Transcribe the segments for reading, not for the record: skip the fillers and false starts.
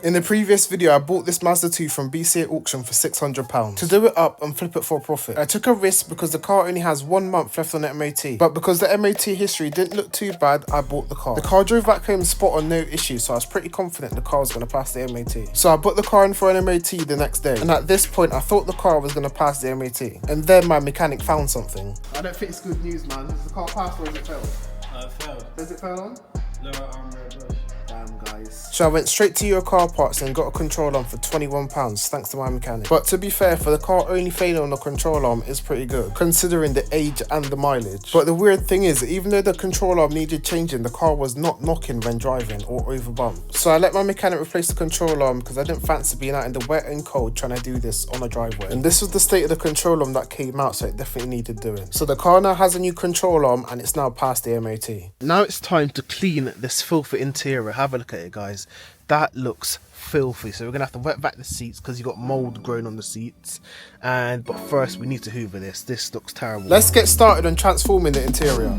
In the previous video, I bought this Mazda 2 from BCA auction for £600 to do it up and flip it for a profit. I took a risk because the car only has 1 month left on the MOT, but because the MOT history didn't look too bad, I bought the car. The car drove back home spot on, no issue, so I was pretty confident the car was going to pass the MOT. So I put the car in for an MOT the next day, and at this point I thought the car was going to pass the MOT, and then my mechanic found something. I don't think it's good news, man. Does the car pass or has it failed? It failed. Does it fail on? Lower arm rear bush. Damn, guys. So I went straight to your car parts and got a control arm for £21 thanks to my mechanic. But to be fair, for the car only failing on the control arm is pretty good considering the age and the mileage. But the weird thing is, even though the control arm needed changing, the car was not knocking when driving or over bump. So I let my mechanic replace the control arm because I didn't fancy being out in the wet and cold trying to do this on a driveway. And this was the state of the control arm that came out, so it definitely needed doing. So the car now has a new control arm and it's now past the MOT. Now it's time to clean this filthy interior. Have a look at it, guys. That looks filthy, so we're gonna have to wet vac the seats because you got mold growing on the seats. But first we need to hoover this. This looks terrible. Let's get started on transforming the interior.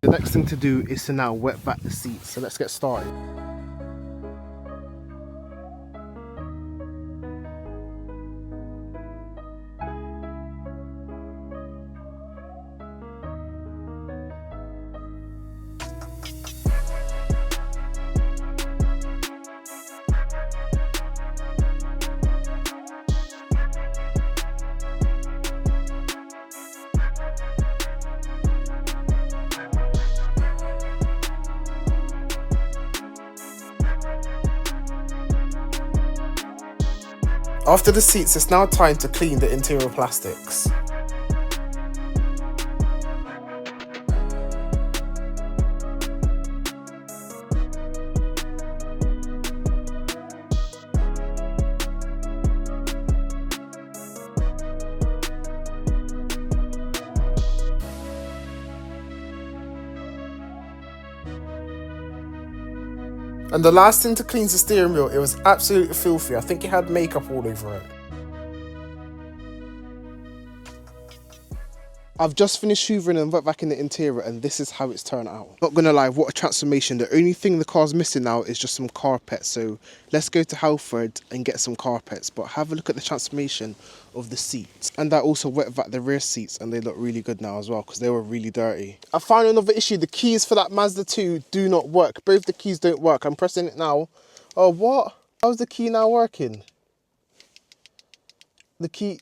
The next thing to do is to now wet vac the seats, so let's get started. After the seats, it's now time to clean the interior plastics. And the last thing to clean is the steering wheel. It was absolutely filthy. I think it had makeup all over it. I've just finished hoovering and wet vacuuming the interior, and this is how it's turned out. Not gonna lie, what a transformation. The only thing the car's missing now is just some carpets. So let's go to Halford and get some carpets. But have a look at the transformation of the seats. And I also wet vac the rear seats, and they look really good now as well because they were really dirty. I found another issue. The keys for that Mazda 2 do not work. Both the keys don't work. I'm pressing it now. Oh, what? How's the key now working? The key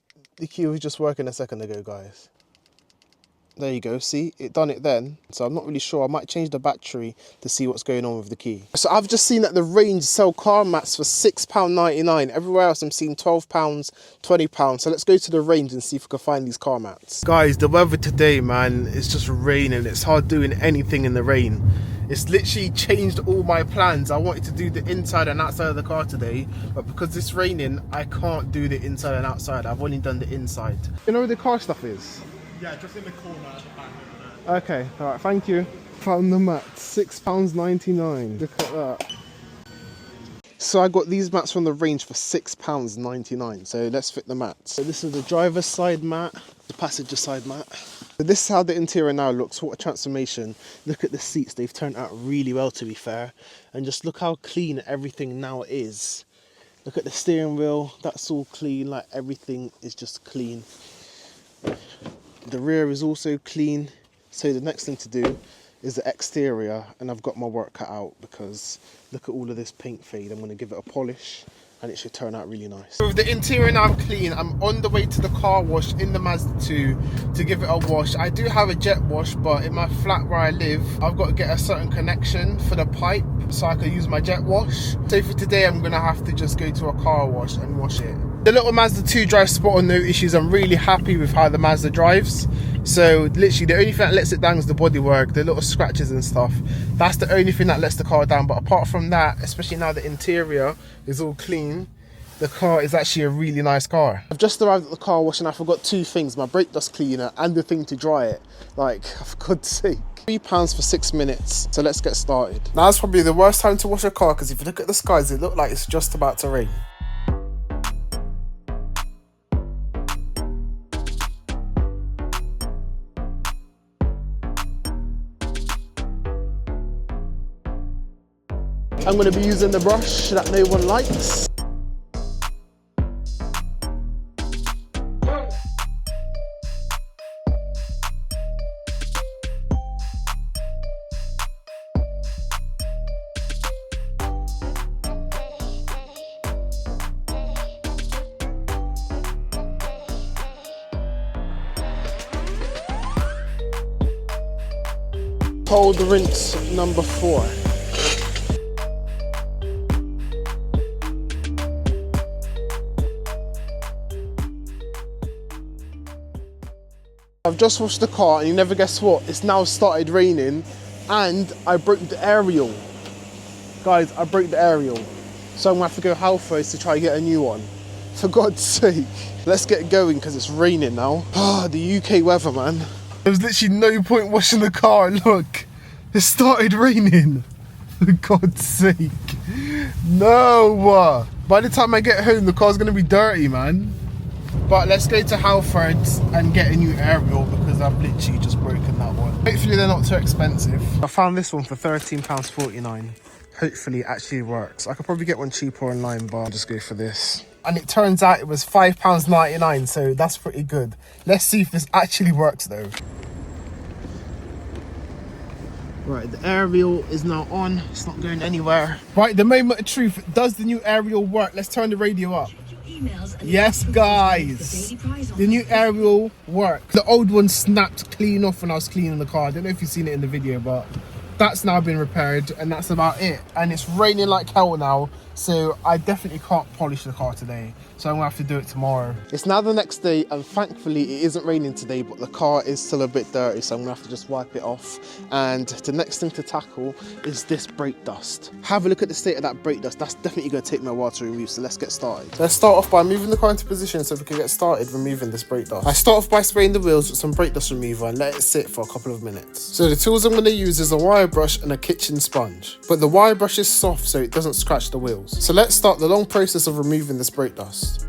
was just working a second ago, guys. There you go, see, it done it then. So I'm not really sure, I might change the battery to see what's going on with the key. So I've just seen that the Range sell car mats for £6.99. Everywhere else I'm seeing £12, £20. So let's go to the Range and see if we can find these car mats. Guys, the weather today, man, it's just raining. It's hard doing anything in the rain. It's literally changed all my plans. I wanted to do the inside and outside of the car today, but because it's raining, I can't do the inside and outside. I've only done the inside. You know where the car stuff is? Yeah, just in the corner at the back over there. Okay, alright, thank you. Found the mat, £6.99. Look at that. So I got these mats from the Range for £6.99. So let's fit the mats. So this is the driver's side mat, the passenger side mat. So this is how the interior now looks. What a transformation. Look at the seats, they've turned out really well, to be fair. And just look how clean everything now is. Look at the steering wheel, that's all clean, like everything is just clean. The rear is also clean. So the next thing to do is the exterior, and I've got my work cut out because look at all of this paint fade. I'm going to give it a polish and it should turn out really nice. So with the interior now clean, I'm on the way to the car wash in the Mazda 2 to give it a wash. I do have a jet wash, but in my flat where I live, I've got to get a certain connection for the pipe so I can use my jet wash. So for today, I'm going to have to just go to a car wash and wash it. The little Mazda 2 drives spot on, no issues. I'm really happy with how the Mazda drives. So literally the only thing that lets it down is the bodywork, the little scratches and stuff. That's the only thing that lets the car down. But apart from that, especially now the interior is all clean, the car is actually a really nice car. I've just arrived at the car wash and I forgot two things: my brake dust cleaner and the thing to dry it. Like, for God's sake. £3 for 6 minutes. So let's get started. Now it's probably the worst time to wash a car because if you look at the skies, it looks like it's just about to rain. I'm going to be using the brush that no one likes. Cold rinse number 4. I've just washed the car and you never guess what? It's now started raining and I broke the aerial. Guys, I broke the aerial. So I'm gonna have to go Halfords to try and get a new one. For God's sake. Let's get going because it's raining now. Ah, the UK weather, man. There was literally no point washing the car. Look, it started raining. For God's sake. No. By the time I get home, the car's gonna be dirty, man. But let's go to Halfords and get a new aerial because I've literally just broken that one. Hopefully they're not too expensive. I found this one for £13.49. Hopefully it actually works. I could probably get one cheaper online, but I'll just go for this. And it turns out it was £5.99, so that's pretty good. Let's see if this actually works though. Right, the aerial is now on. It's not going anywhere. Right, the moment of truth. Does the new aerial work? Let's turn the radio up. Yes, guys. The new aerial worked. The old one snapped clean off when I was cleaning the car. I don't know if you've seen it in the video, but that's now been repaired and that's about it. And it's raining like hell now, so I definitely can't polish the car today. So I'm gonna have to do it tomorrow. It's now the next day and thankfully it isn't raining today, but the car is still a bit dirty, so I'm gonna have to just wipe it off. And the next thing to tackle is this brake dust. Have a look at the state of that brake dust. That's definitely gonna take me a while to remove, so let's get started. Let's start off by moving the car into position so we can get started removing this brake dust. I start off by spraying the wheels with some brake dust remover and let it sit for a couple of minutes. So the tools I'm gonna use is a wire brush and a kitchen sponge. But the wire brush is soft so it doesn't scratch the wheels. So let's start the long process of removing this brake dust.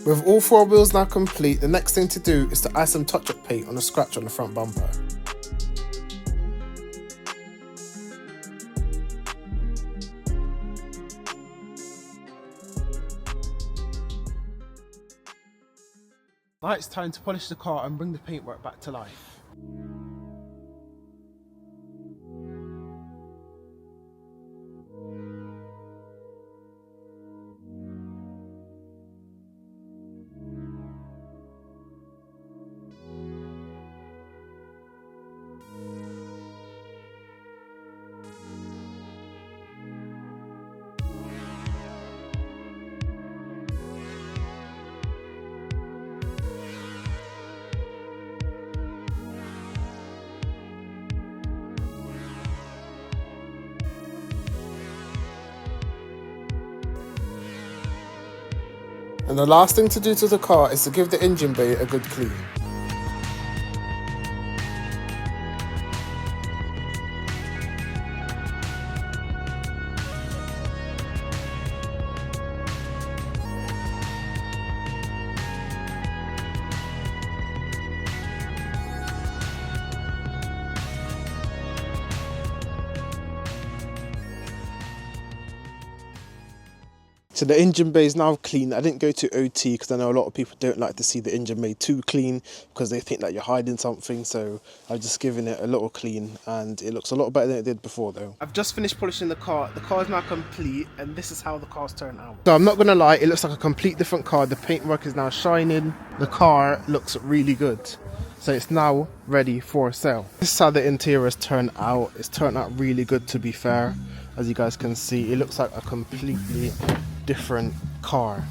With all 4 wheels now complete, the next thing to do is to add some touch-up paint on a scratch on the front bumper. Now it's time to polish the car and bring the paintwork back to life. And the last thing to do to the car is to give the engine bay a good clean. So the engine bay is now clean. I didn't go to OT because I know a lot of people don't like to see the engine bay too clean because they think that you're hiding something. So I've just given it a little clean and it looks a lot better than it did before though. I've just finished polishing the car. The car is now complete and this is how the car's turned out. So I'm not going to lie, it looks like a complete different car. The paintwork is now shining. The car looks really good. So it's now ready for sale. This is how the interior has turned out. It's turned out really good to be fair. As you guys can see, it looks like a completely different car.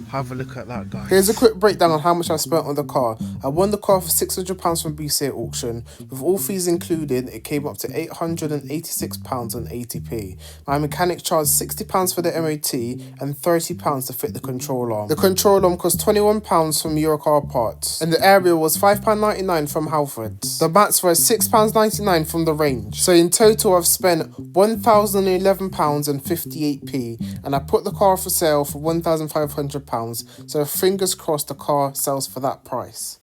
Have a look at that, guys. Here's a quick breakdown on how much I spent on the car. I won the car for £600 from BCA auction. With all fees included, it came up to £886.80. My mechanic charged £60 for the MOT and £30 to fit the control arm. The control arm cost £21 from Eurocar Parts, and the area was £5.99 from Halfords. The mats were £6.99 from the range. So in total, I've spent £1,011.58, and I put the car for sale for £1,500. So fingers crossed the car sells for that price.